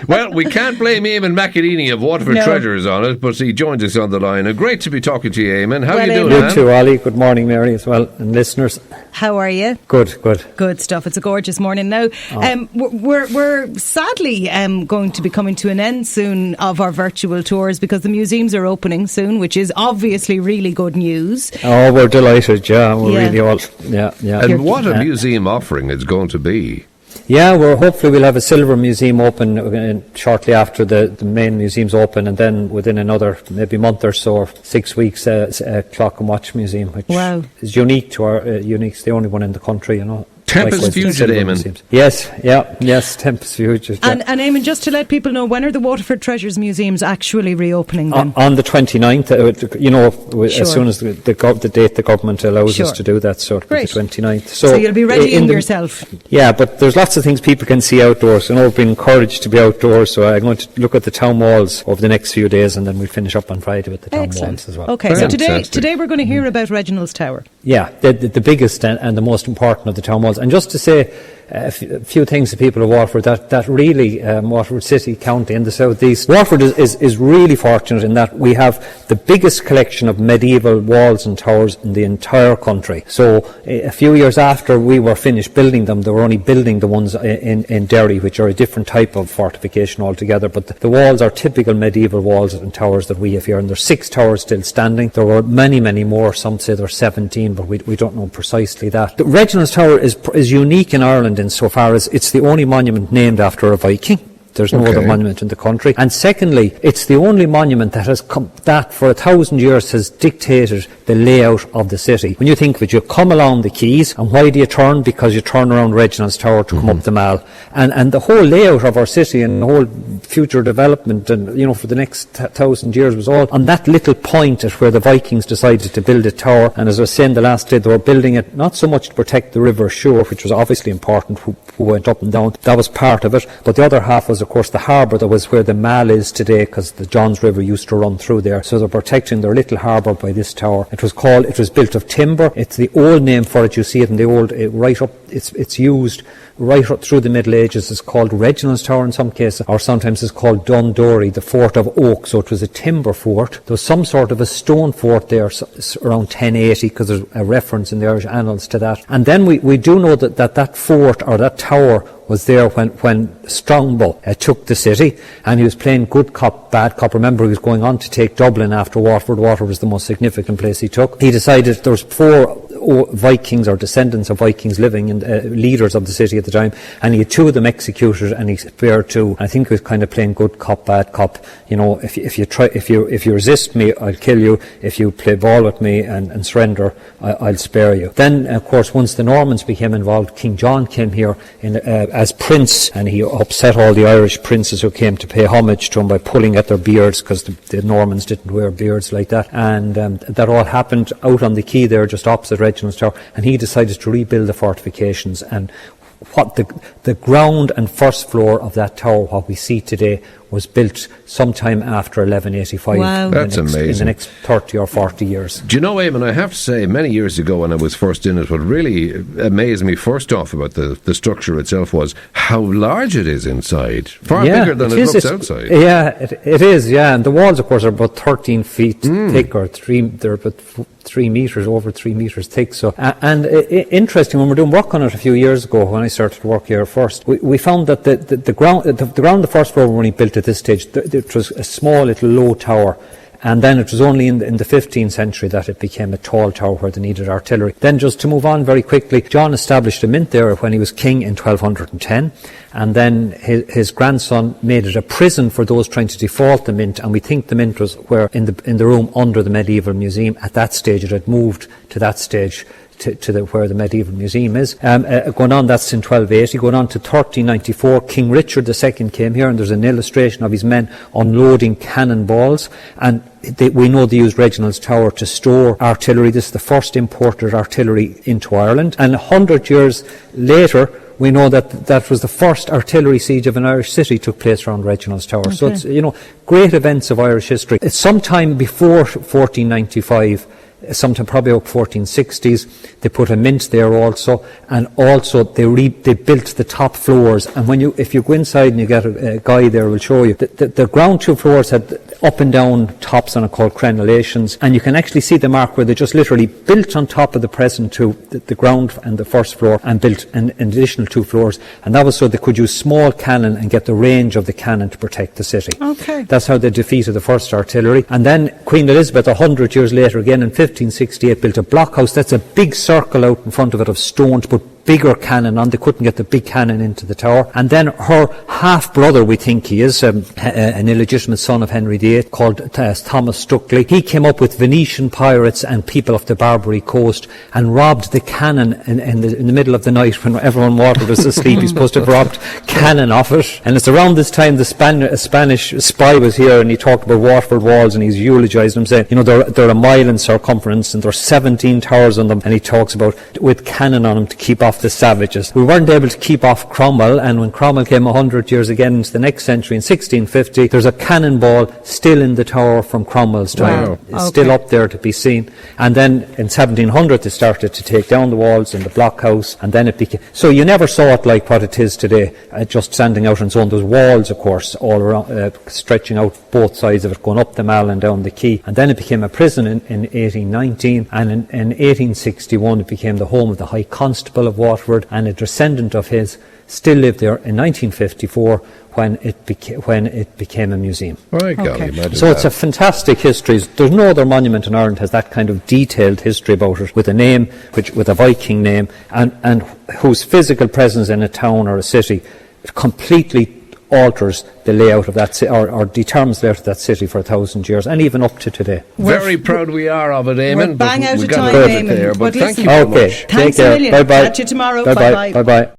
Well, we can't blame Eamonn McEneaney of Waterford Treasures on it, but he joins us on the line. And great to be talking to you, Eamonn. How are you doing, man? You too, Ollie. Good morning, Mary, as well, and listeners. How are you? Good. Good stuff. It's a gorgeous morning now. We're sadly going to be coming to an end soon of our virtual tours because the museums are opening soon, which is obviously really good news. Oh, we're delighted, We're really all, yeah. And what a museum offering it's going to be. Yeah, hopefully we'll have a silver museum open shortly after the main museums open, and then within another maybe month or so, or 6 weeks, a clock and watch museum, which is unique to our It's the only one in the country, Tempest Fugit, Eamonn. Yes, Tempest Fugit. And Eamonn, just to let people know, when are the Waterford Treasures Museums actually reopening then? On the 29th, as soon as the date the government allows us to do that, so the 29th. So you'll be readying yourself. Yeah, but there's lots of things people can see outdoors. We've been encouraged to be outdoors, so I'm going to look at the town walls over the next few days, and then we'll finish up on Friday with the town walls as well. Okay, so today we're going to hear about Reginald's Tower. Yeah, the biggest and the most important of the town walls. And just to say a few things to people of Waterford, that really Waterford City, County and the South East, Waterford is really fortunate in that we have the biggest collection of medieval walls and towers in the entire country. So a few years after we were finished building them, they were only building the ones in Derry, which are a different type of fortification altogether, but the walls are typical medieval walls and towers that we have here, and there's 6 towers still standing. There were many more, some say there's 17, but we don't know precisely that. The Reginald's Tower is unique in Ireland insofar as it's the only monument named after a Viking. There's no other monument in the country. And secondly, it's the only monument that for 1,000 years has dictated the layout of the city. When you think of it, you come along the quays, and why do you turn? Because you turn around Reginald's Tower to come up the Mall. And the whole layout of our city and the whole future development and, for the next 1,000 years was all on that little point at where the Vikings decided to build a tower. And as I was saying the last day, they were building it not so much to protect the river Suir, which was obviously important, who went up and down. That was part of it. But the other half was, of course, the harbour that was where the Mall is today, because the Johns River used to run through there. So they're protecting their little harbour by this tower. It was built of timber. It's the old name for it. You see it in the old, it's used right up through the Middle Ages. It's called Reginald's Tower in some cases, or sometimes it's called Dundorey, the Fort of Oak. So it was a timber fort. There was some sort of a stone fort there around 1080, because there's a reference in the Irish annals to that. And then we do know that fort or that tower was there when Strongbow took the city, and he was playing good cop, bad cop. Remember, he was going on to take Dublin after Waterford. Waterford was the most significant place he took. He decided there was 4 Vikings or descendants of Vikings living, and leaders of the city at the time, and he had 2 of them executed, and he spared 2. I think he was kind of playing good cop, bad cop. If you resist me, I'll kill you. If you play ball with me and surrender, I'll spare you. Then, of course, once the Normans became involved, King John came here as prince, and he upset all the Irish princes who came to pay homage to him by pulling at their beards, because the Normans didn't wear beards like that. And that all happened out on the quay there, just opposite Reginald's Tower, and he decided to rebuild the fortifications. And what the ground and first floor of that tower, what we see today, was built sometime after 1185. Wow. That's amazing. In the next 30 or 40 years. Do you know, Eamonn, I have to say, many years ago when I was first in it, what really amazed me first off about the structure itself was how large it is inside. Far bigger than it looks outside. Yeah, it is, and the walls, of course, are about 13 feet thick, or they're about 3 metres, over 3 metres thick. So, and interesting, when we were doing work on it a few years ago, when I started to work here first, we found that the ground, the first floor when we built at this stage, it was a small little low tower, and then it was only in the 15th century that it became a tall tower where they needed artillery. Then, just to move on very quickly, John established a mint there when he was king in 1210, and then his grandson made it a prison for those trying to default the mint, and we think the mint was where in the room under the medieval museum. At that stage it had moved to that stage to where the medieval museum is. Going on, that's in 1280. Going on to 1394, King Richard II came here, and there's an illustration of his men unloading cannonballs, and we know they used Reginald's Tower to store artillery. This is the first imported artillery into Ireland. And 100 years later, we know that was the first artillery siege of an Irish city took place around Reginald's Tower. Okay. So it's, great events of Irish history. It's sometime before 1495, sometime probably about 1460s. They put a mint there also, and also they built the top floors. And if you go inside and you get a guy there will show you, the ground 2 floors had up and down tops on it called crenellations, and you can actually see the mark where they just literally built on top of the present the ground and the first floor, and built an additional 2 floors, and that was so they could use small cannon and get the range of the cannon to protect the city. Okay. That's how they defeated the first artillery. And then Queen Elizabeth 100 years later, again in 1568, built a blockhouse. That's a big circle out in front of it of stone to put bigger cannon on. They couldn't get the big cannon into the tower. And then her half-brother, we think he is, an illegitimate son of Henry VIII, called Thomas Stuckley. He came up with Venetian pirates and people off the Barbary coast and robbed the cannon in the middle of the night when everyone Waterford was asleep. He's supposed to have robbed cannon off it. And it's around this time a Spanish spy was here, and he talked about Waterford walls, and he's eulogised them, saying, they're a mile in circumference and there's 17 towers on them, and he talks about with cannon on them to keep off the savages. We weren't able to keep off Cromwell, and when Cromwell came 100 years again into the next century in 1650, there's a cannonball still in the tower from Cromwell's time. Wow. It's still up there to be seen. And then in 1700 they started to take down the walls in the blockhouse, and then it became, so you never saw it like what it is today, just standing out on its own. There's walls, of course, all around, stretching out both sides of it, going up the Mall and down the Quay. And then it became a prison in 1819, and in 1861 it became the home of the High Constable of Waterford, and a descendant of his still lived there in 1954 when it became a museum. Right, okay. So it's a fantastic history. There's no other monument in Ireland has that kind of detailed history about it, with a name, with a Viking name, and whose physical presence in a town or a city completely alters the layout of that city, or determines the layout of that city for 1,000 years, and even up to today. Very proud we are of it, Eamonn. We're bang out of time, Eamonn. But thank listen, you very okay, much. Thanks take care. a million. Bye-bye. Catch you tomorrow. Bye-bye. Bye-bye. Bye-bye.